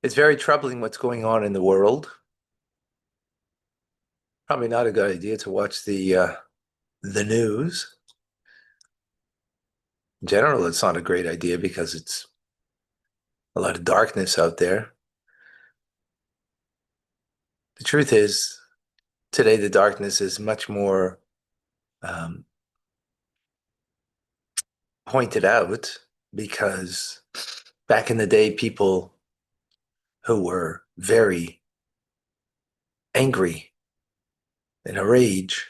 It's very troubling what's going on in the world. Probably not a good idea to watch the news. In general, it's not a great idea because it's a lot of darkness out there. The truth is, today the darkness is much more um, pointed out because back in the day, people who were very angry in a rage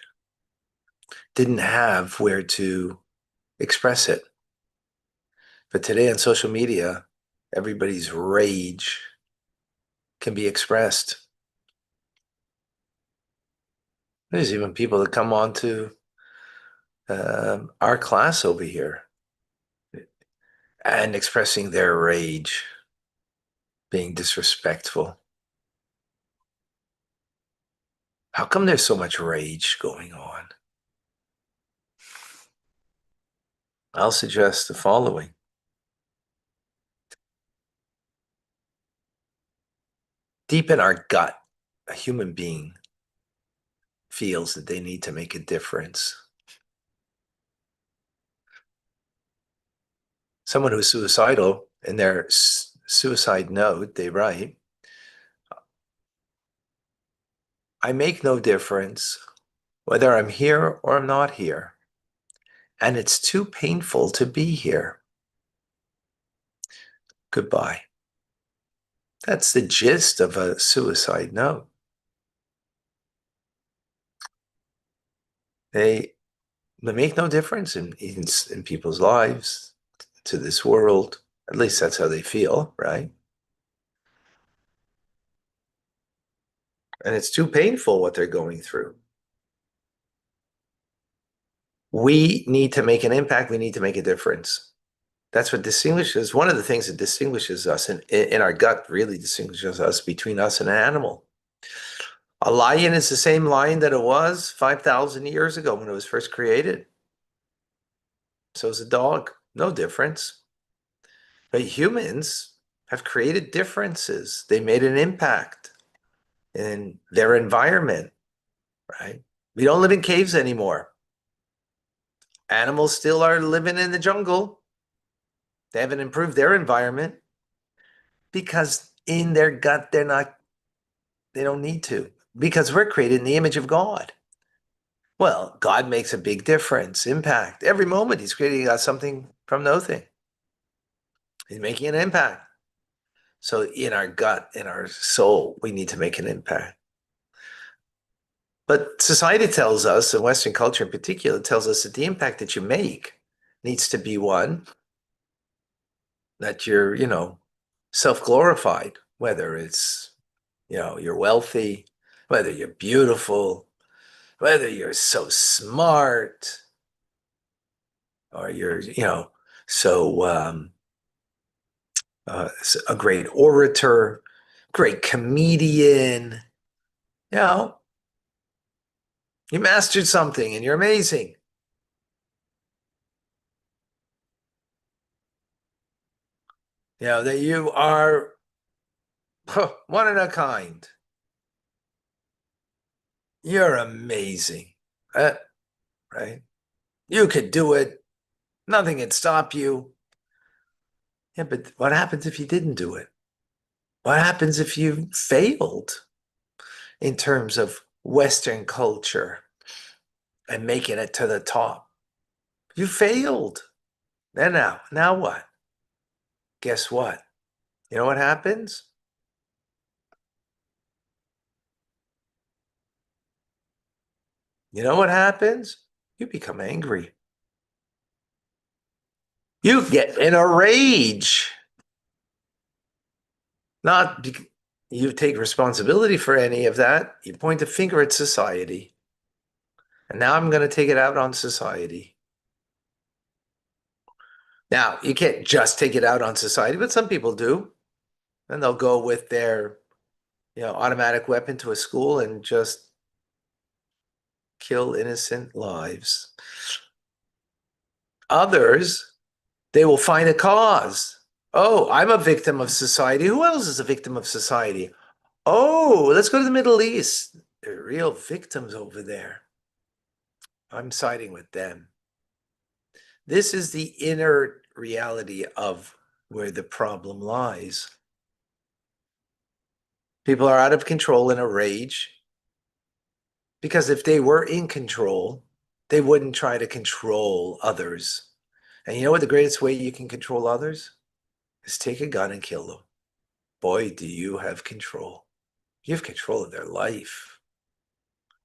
didn't have where to express it. But today on social media, everybody's rage can be expressed. There's even people that come on to our class over here and expressing their rage, being disrespectful. How come there's so much rage going on? I'll suggest the following. Deep in our gut, a human being feels that they need to make a difference. Someone who's suicidal, in their suicide note, they write, I make no difference whether I'm here or I'm not here, and it's too painful to be here. Goodbye. That's the gist of a suicide note. They make no difference in people's lives, to this world. At least that's how they feel, right? And it's too painful what they're going through. We need to make an impact. We need to make a difference. That's what distinguishes, one of the things that distinguishes us in our gut really distinguishes us between us and an animal. A lion is the same lion that it was 5,000 years ago when it was first created. So is a dog, no difference. But humans have created differences. They made an impact in their environment, right? We don't live in caves anymore. Animals still are living in the jungle. They haven't improved their environment because in their gut, they don't need to, because we're created in the image of God. Well, God makes a big difference, impact. Every moment he's creating something from nothing. He's making an impact. So in our gut, in our soul, we need to make an impact. But society tells us, and Western culture in particular, tells us that the impact that you make needs to be one that you're, self-glorified, whether it's, you're wealthy, whether you're beautiful, whether you're so smart, or you're, so a great orator, great comedian, you know, you mastered something and you're amazing. That you are one in a kind. You're amazing, right? You could do it. Nothing can stop you. Yeah, but what happens if you didn't do it? What happens if you failed in terms of Western culture and making it to the top? You failed. And now what? Guess what? You know what happens? You know what happens? You become angry. You get in a rage. Not you take responsibility for any of that. You point a finger at society. And now I'm going to take it out on society. Now, you can't just take it out on society, but some people do. And they'll go with their, automatic weapon to a school and just kill innocent lives. Others, they will find a cause. Oh, I'm a victim of society. Who else is a victim of society? Oh, let's go to the Middle East. They're real victims over there. I'm siding with them. This is the inner reality of where the problem lies. People are out of control in a rage because if they were in control, they wouldn't try to control others. And you know what the greatest way you can control others is take a gun and kill them. Boy, do you have control. You have control of their life.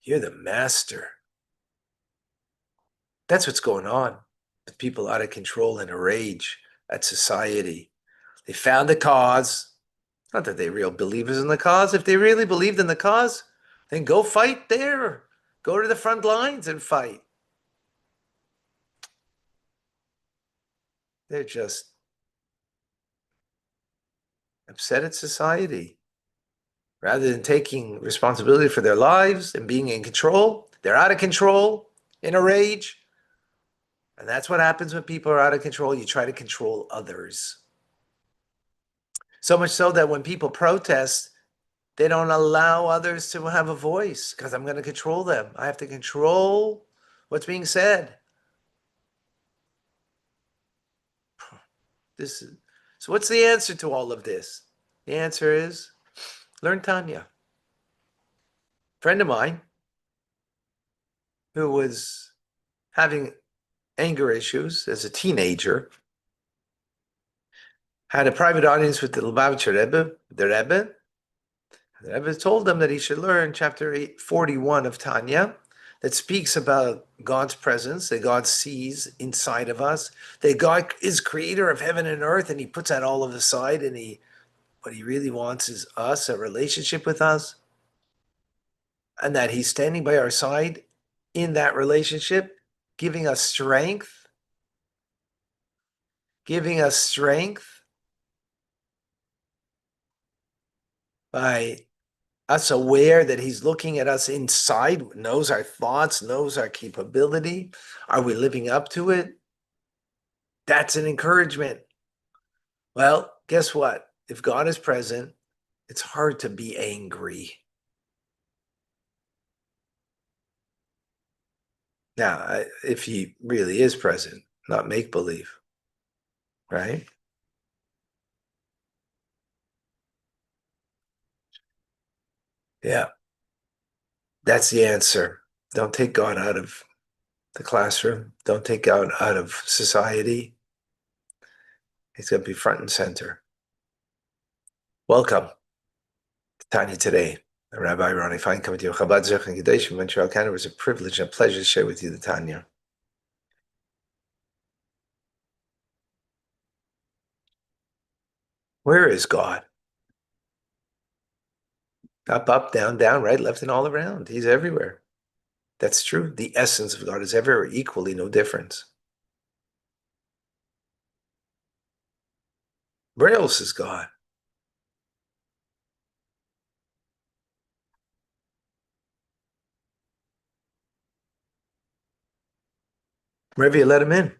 You're the master. That's what's going on with people out of control in a rage at society. They found the cause. Not that they're real believers in the cause. If they really believed in the cause, then go fight there. Go to the front lines and fight. They're just upset at society. Rather than taking responsibility for their lives and being in control, they're out of control in a rage. And that's what happens when people are out of control. You try to control others. So much so that when people protest, they don't allow others to have a voice because I'm going to control them. I have to control what's being said. This is, so what's the answer to all of this? The answer is learn Tanya. A friend of mine who was having anger issues as a teenager had a private audience with the Lubavitcher Rebbe, the Rebbe. The Rebbe told him that he should learn chapter 841 of Tanya that speaks about God's presence, that God sees inside of us, that God is creator of heaven and earth, and he puts that all aside, and what he really wants is us, a relationship with us, and that he's standing by our side in that relationship, giving us strength, giving us strength by us aware that he's looking at us inside, knows our thoughts, knows our capability. Are we living up to it? That's an encouragement. Well, guess what? If God is present, it's hard to be angry. Now, if he really is present, not make believe, right? Yeah, that's the answer. Don't take God out of the classroom. Don't take God out of society. He's going to be front and center. Welcome to Tanya Today. Rabbi Ronnie Fine coming to you. Chabad Zech and Kadesh from Montreal, Canada. It was a privilege and a pleasure to share with you the Tanya. Where is God? Up, up, down, down, right, left, and all around. He's everywhere. That's true. The essence of God is everywhere, equally, no difference. Where else is God? Wherever you let him in.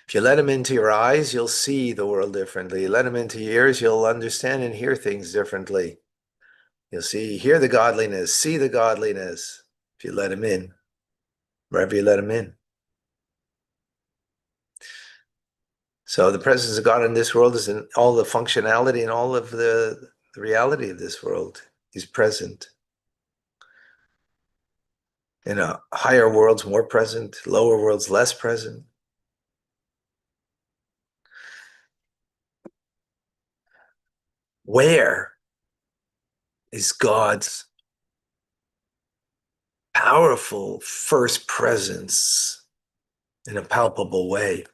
If you let him into your eyes, you'll see the world differently. You let him into your ears, you'll understand and hear things differently. You'll hear the godliness, see the godliness if you let him in, wherever you let him in. So the presence of God in this world is in all the functionality and all of the reality of this world. He's present. In a higher world's more present, lower world's less present. Where is God's powerful first presence in a palpable way?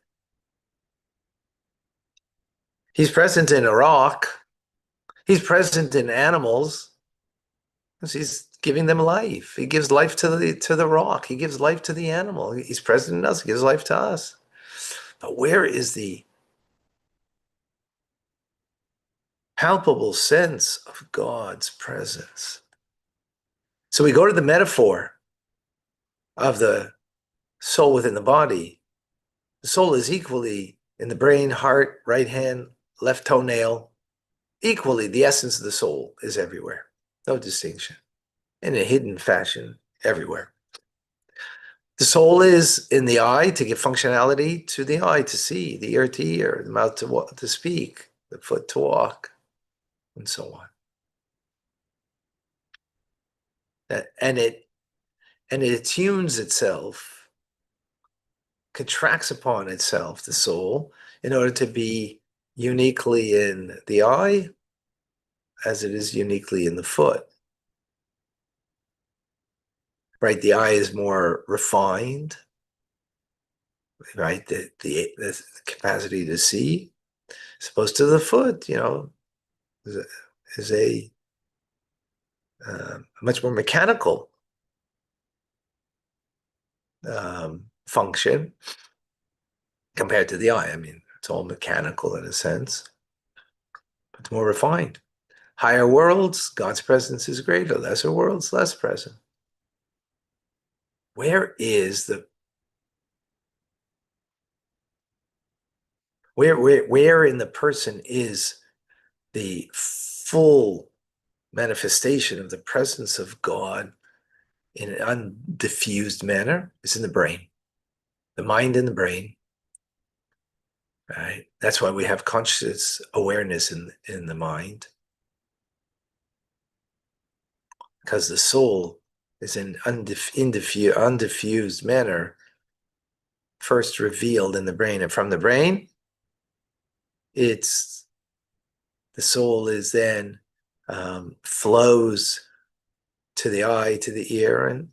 He's present in a rock. He's present in animals. He's giving them life. He gives life to the rock. He gives life to the animal. He's present in us. He gives life to us. But where is the palpable sense of God's presence? So we go to the metaphor of the soul within the body. The soul is equally in the brain, heart, right hand, left toenail, equally, the essence of the soul is everywhere. No distinction. In a hidden fashion, everywhere. The soul is in the eye to give functionality to the eye to see, the ear to hear, the mouth to speak, the foot to walk, and so on. And it attunes itself, contracts upon itself, the soul, in order to be uniquely in the eye as it is uniquely in the foot. Right? The eye is more refined, right? The capacity to see, as opposed to the foot, is a much more mechanical function compared to the eye. I mean, it's all mechanical in a sense, but it's more refined. Higher worlds, God's presence is greater. Lesser worlds, less present. Where is the where in the person is the full manifestation of the presence of God in an undiffused manner? Is in the brain, the mind and the brain. Right? That's why we have conscious awareness in the mind, because the soul is in undiffused manner first revealed in the brain, and from the brain, it's the soul is then flows to the eye, to the ear, and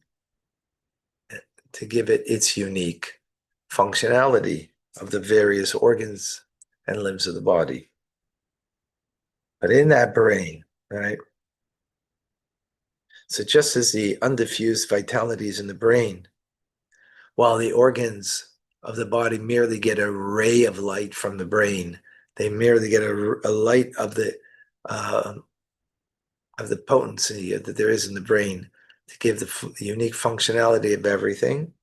to give it its unique functionality of the various organs and limbs of the body. But in that brain, right? So just as the undiffused vitality is in the brain, while the organs of the body merely get a ray of light from the brain, they merely get a light of the potency that there is in the brain to give the unique functionality of everything.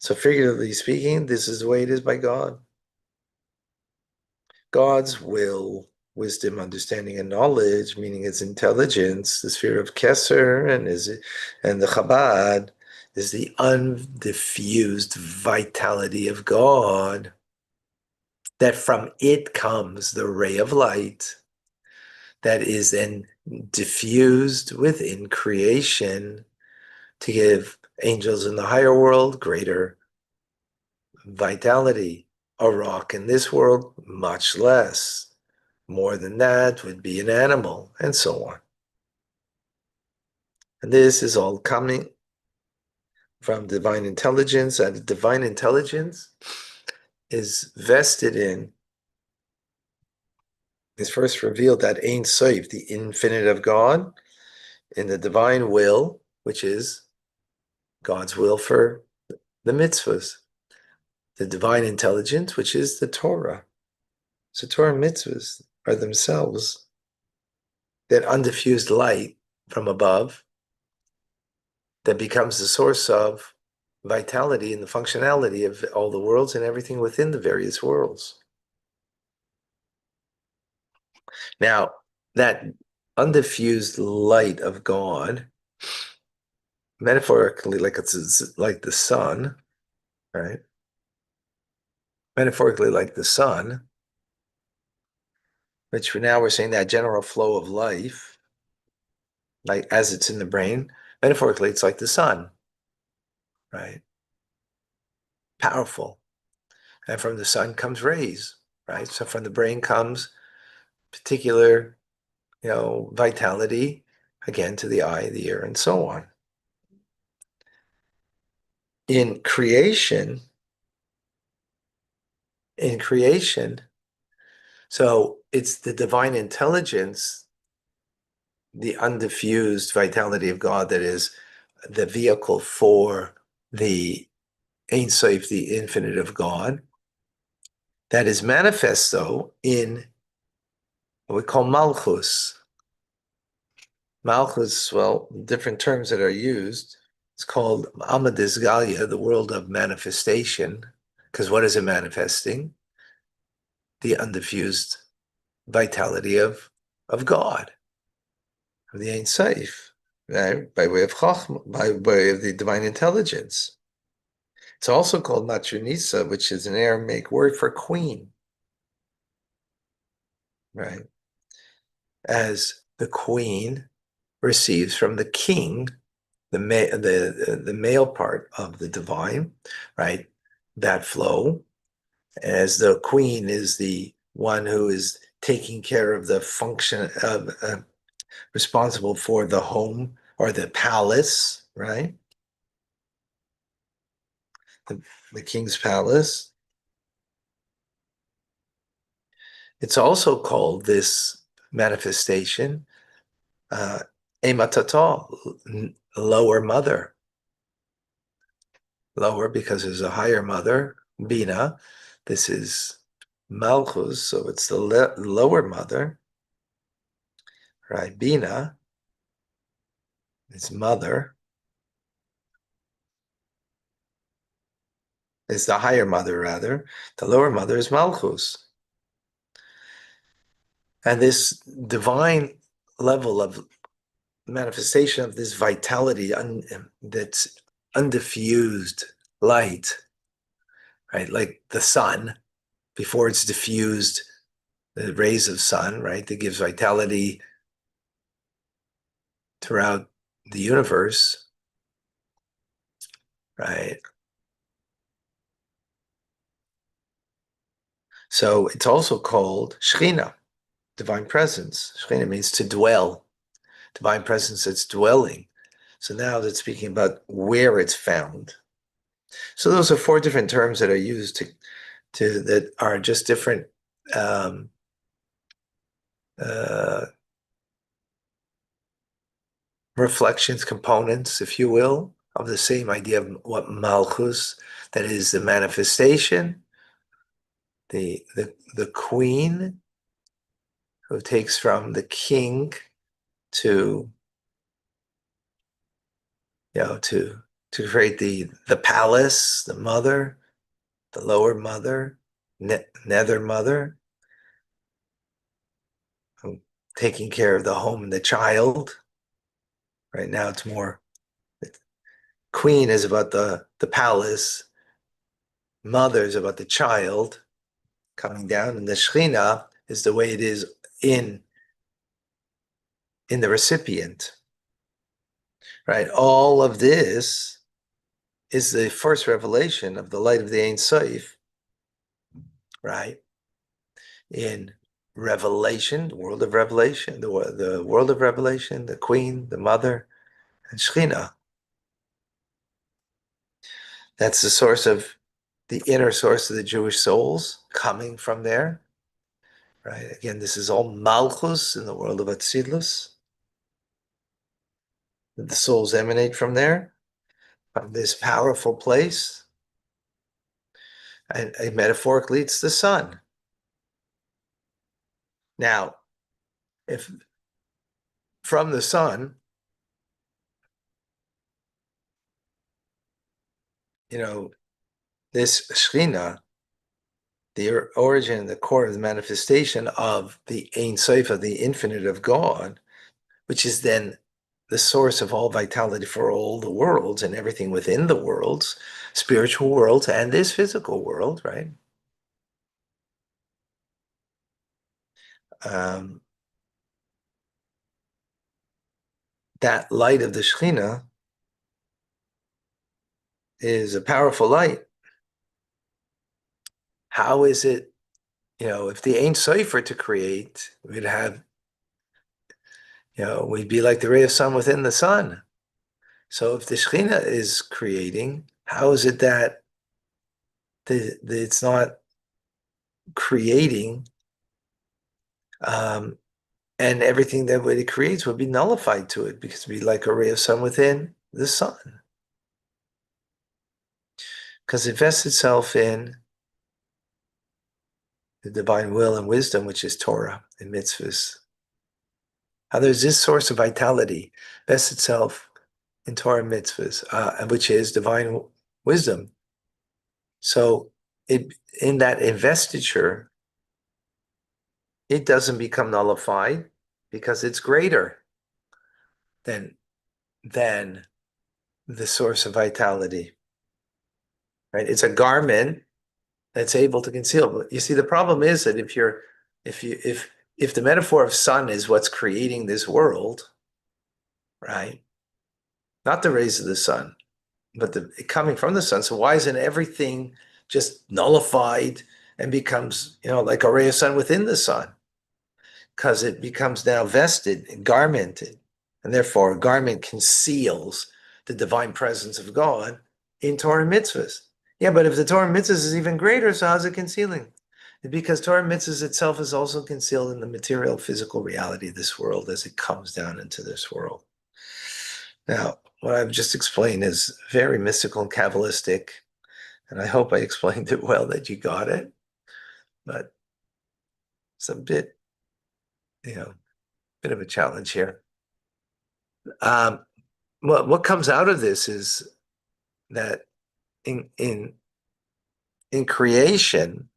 So figuratively speaking, this is the way it is by God. God's will, wisdom, understanding, and knowledge, meaning its intelligence, the sphere of Kesser and the Chabad, is the undiffused vitality of God, that from it comes the ray of light that is then diffused within creation to give angels in the higher world greater vitality. A rock in this world, much less. More than that would be an animal, and so on. And this is all coming from divine intelligence, and the divine intelligence is vested in, is first revealed at Ein Sof, the infinite of God, in the divine will, which is God's will for the mitzvahs. The divine intelligence, which is the Torah. So Torah and mitzvahs are themselves that undiffused light from above that becomes the source of vitality and the functionality of all the worlds and everything within the various worlds. Now, that undiffused light of God, metaphorically, like it's like the sun, right? Metaphorically, like the sun, which for now we're saying that general flow of life, like as it's in the brain, metaphorically, it's like the sun, right? Powerful. And from the sun comes rays, right? So from the brain comes particular, vitality, again, to the eye, the ear, and so on. In creation, so it's the divine intelligence, the undiffused vitality of God that is the vehicle for the Ein Sof, the infinite of God, that is manifest, though, in what we call Malchus. Malchus, well, different terms that are used. It's called Amadis Galia, the world of manifestation, because what is it manifesting? the undiffused vitality of God, of the Ein Sof, right? By way of Chachma, by way of the divine intelligence. It's also called Matronisa, which is an Aramaic word for queen, right? As the queen receives from the king the male part of the divine, right? That flow, as the queen is the one who is taking care of the function of responsible for the home or the palace, right? The king's palace. It's also called this manifestation Ematata, lower mother. Lower because there's a higher mother, Bina. This is Malchus, so it's the lower mother, right? Bina is mother, is the higher mother rather. The lower mother is Malchus. And this divine level of manifestation of this vitality that's undiffused light, right? Like the sun, before it's diffused, the rays of sun, right? That gives vitality throughout the universe, right? So it's also called Shekhinah, divine presence. Shekhinah means to dwell. Divine presence, it's dwelling. So now that's speaking about where it's found. So those are four different terms that are used to that are just different uh, reflections, components, if you will, of the same idea of what Malchus, that is the manifestation, the queen who takes from the king to to create the palace, the mother, the lower mother, nether mother, taking care of the home and the child. Right now, it's more queen is about the palace, mother is about the child coming down, and the Shekhinah is the way it is in the recipient. Right, all of this is the first revelation of the light of the Ein Sof, right? In Revelation, the world of Revelation, the world of Revelation, the Queen, the Mother, and Shekhinah. That's the source of the inner source of the Jewish souls coming from there, right? Again, this is all Malchus in the world of Atzilus. The souls emanate from there, from this powerful place. And metaphorically, it's the sun. Now, if from the sun, this Shekhinah, the origin, the core of the manifestation of the Ein Sof, of the infinite of God, which is then the source of all vitality for all the worlds and everything within the worlds, spiritual worlds and this physical world, right? That light of the Shekhinah is a powerful light. How is it, if the Ein Sof were to create, we'd have, we'd be like the ray of sun within the sun. So if the Shekhinah is creating, how is it that it's not creating, and everything that it creates would be nullified to it because it'd be like a ray of sun within the sun? Because it vests itself in the divine will and wisdom, which is Torah and mitzvahs. How there's this source of vitality vests itself in Torah and mitzvahs, which is divine wisdom. So in that investiture, it doesn't become nullified because it's greater than than the source of vitality. Right? It's a garment that's able to conceal. But you see, the problem is that if the metaphor of sun is what's creating this world, right? Not the rays of the sun, but the coming from the sun. So why isn't everything just nullified and becomes, like a ray of sun within the sun? Because it becomes now vested and garmented, and therefore a garment conceals the divine presence of God in Torah and mitzvahs. Yeah, but if the Torah and mitzvahs is even greater, so how's it concealing? Because Torah and mitzvahs itself is also concealed in the material, physical reality of this world as it comes down into this world. Now, what I've just explained is very mystical and Kabbalistic, and I hope I explained it well that you got it, but it's a bit, bit of a challenge here. What comes out of this is that in creation,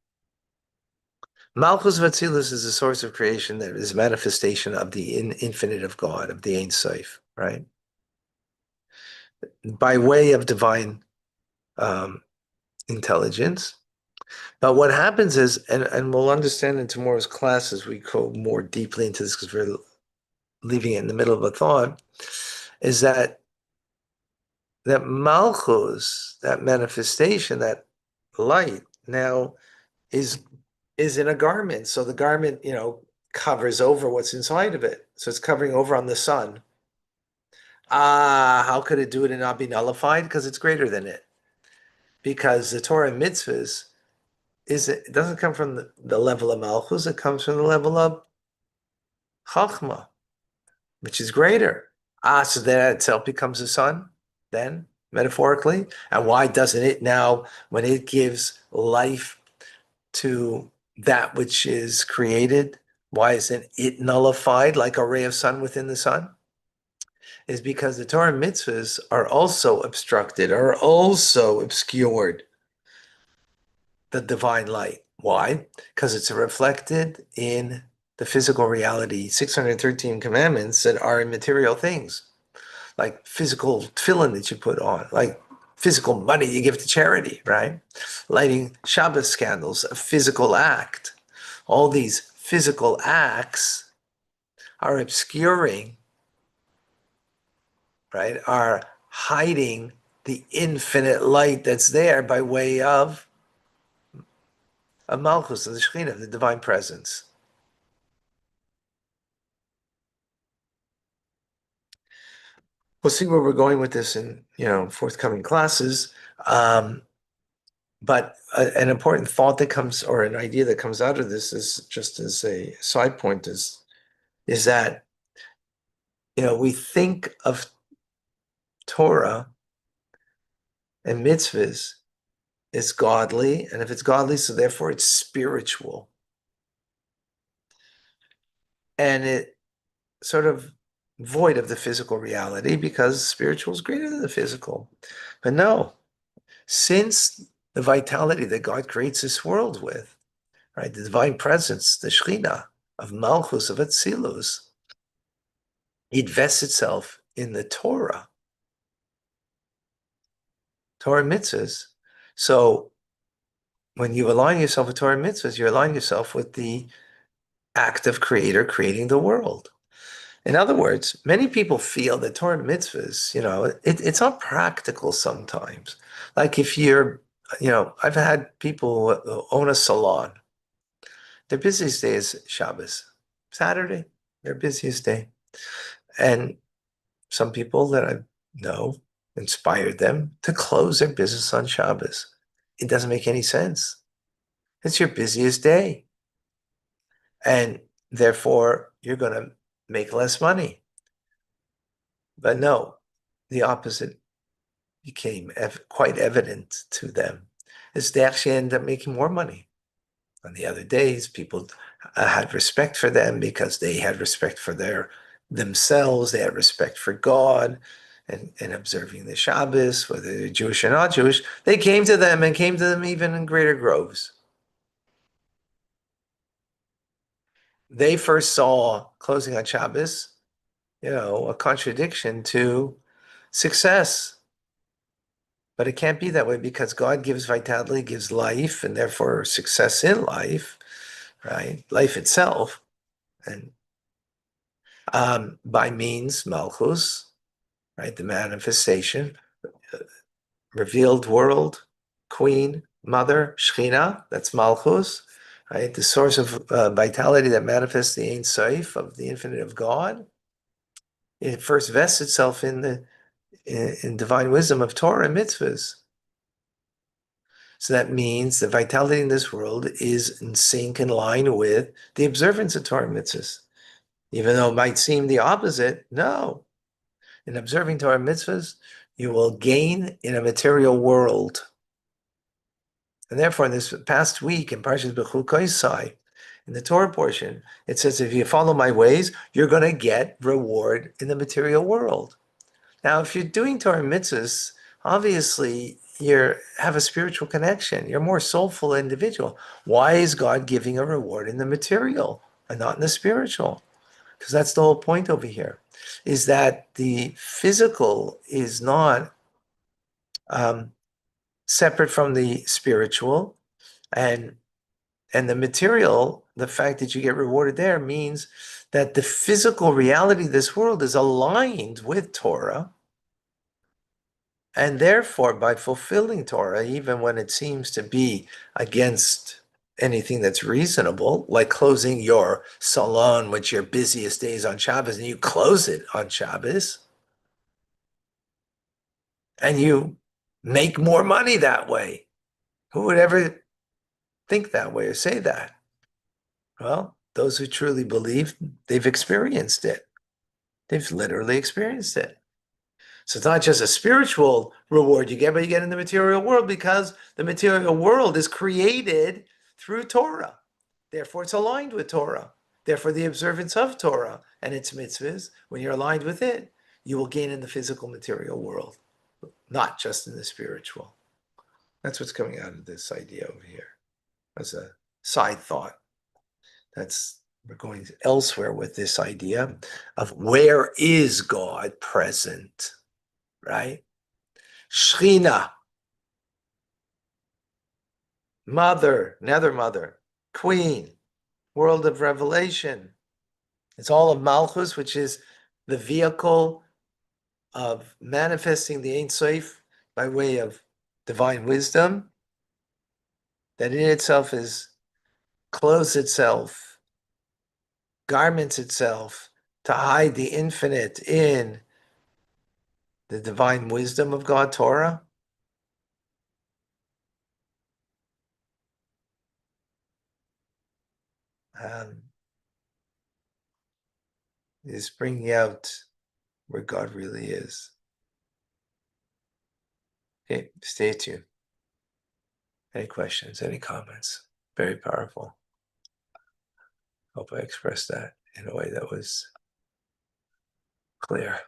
Malchus Vatzilus is a source of creation that is manifestation of the infinite of God, of the Ein Sof, right? By way of divine intelligence. But what happens is, and we'll understand in tomorrow's class as we go more deeply into this because we're leaving it in the middle of a thought, is that Malchus, that manifestation, that light now is in a garment. So the garment, covers over what's inside of it. So it's covering over on the sun. How could it do it and not be nullified? Because it's greater than it. Because the Torah and mitzvahs it doesn't come from the level of Malchus, it comes from the level of Chachma, which is greater. So that itself becomes the sun, then, metaphorically. And why doesn't it now, when it gives life to that which is created, why isn't it nullified like a ray of sun within the sun? Is because the Torah and mitzvahs are also obstructed, are also obscured the divine light. Why? Because it's reflected in the physical reality, 613 commandments that are immaterial things, like physical tefillin that you put on, like physical money you give to charity, right? Lighting Shabbos candles, a physical act. All these physical acts are obscuring, right? Are hiding the infinite light that's there by way of Malchus, of the Shekhinah, of the divine presence. We'll see where we're going with this in forthcoming classes. But an important thought that comes, or an idea that comes out of this, is just as a side point, is that we think of Torah and mitzvahs as godly, and if it's godly, so therefore it's spiritual, and it sort of void of the physical reality because spiritual is greater than the physical. But no, since the vitality that God creates this world with, right, the divine presence, the Shekhinah of Malchus, of Atzilus, it vests itself in the Torah mitzvahs. So when you align yourself with Torah mitzvahs, you align yourself with the active creator creating the world. In other words, many people feel that Torah mitzvahs, it's not practical sometimes. Like if you're, I've had people who own a salon. Their busiest day is Shabbos. Saturday, their busiest day. And some people that I know inspired them to close their business on Shabbos. It doesn't make any sense. It's your busiest day. And therefore, you're going to make less money. But no, the opposite became quite evident to them, is they actually end up making more money. On the other days, people had respect for them because they had respect for themselves. They had respect for God and observing the Shabbos, whether they're Jewish or not Jewish. They came to them and came to them even in greater groves. they first saw closing on Shabbos, a contradiction to success. But it can't be that way because God gives vitality, gives life, and therefore success in life, right? Life itself. And by means, Malchus, right? The manifestation, revealed world, queen, mother, Shechina, that's Malchus, right? The source of vitality that manifests the Ein Sof of the infinite of God. It first vests itself in divine wisdom of Torah and mitzvahs. So that means the vitality in this world is in sync, in line with the observance of Torah and mitzvahs. Even though it might seem the opposite, no. In observing Torah and mitzvahs, you will gain in a material world. And therefore, in this past week in Parshas Bechukosai, in the Torah portion, it says, if you follow my ways, you're going to get reward in the material world. Now, if you're doing Torah and mitzvahs, obviously you have a spiritual connection. You're a more soulful individual. Why is God giving a reward in the material and not in the spiritual? Because that's the whole point over here, is that the physical is not separate from the spiritual, and the material, the fact that you get rewarded there means that the physical reality of this world is aligned with Torah. And therefore, by fulfilling Torah, even when it seems to be against anything that's reasonable, like closing your salon, which your busiest days on Shabbos, and you close it on Shabbos, and you make more money that way. Who would ever think that way or say that? Well, those who truly believe, they've experienced it. They've literally experienced it. So it's not just a spiritual reward you get, but you get in the material world because the material world is created through Torah. Therefore, it's aligned with Torah. Therefore, the observance of Torah and its mitzvahs, when you're aligned with it, you will gain in the physical material world, not just in the spiritual. That's what's coming out of this idea over here as a side thought. We're going elsewhere with this idea of where is God present, right? Shechina, mother, nether mother, queen, world of revelation. It's all of Malchus, which is the vehicle of manifesting the Ein Sof by way of divine wisdom, that in itself is clothes itself, garments itself, to hide the infinite in the divine wisdom of God, Torah. Is bringing out where God really is. Okay, stay tuned. Any questions, any comments? Very powerful. Hope I expressed that in a way that was clear.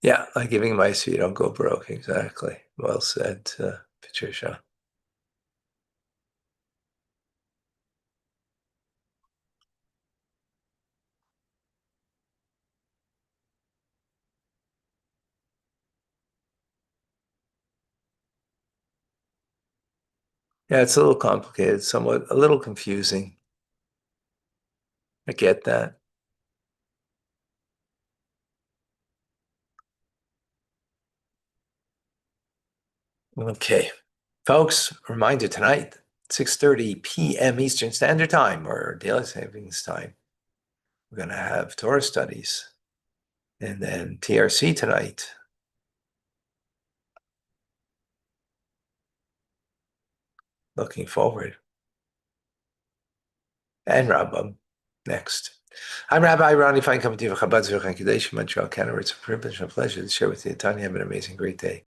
Yeah, like giving advice so you don't go broke. Exactly. Well said, Patricia. Yeah, it's a little complicated, somewhat a little confusing. I get that. Okay. Folks, reminder tonight, 6:30 p.m. Eastern Standard Time or Daylight Savings Time. We're going to have Torah studies and then TRC tonight. Looking forward. And Rambam next. I'm Rabbi Ronnie Fine, coming to you from Chabad Zurich and Kadesh, Montreal, Canada. It's a privilege and a pleasure to share with you. Tanya, have an amazing, great day.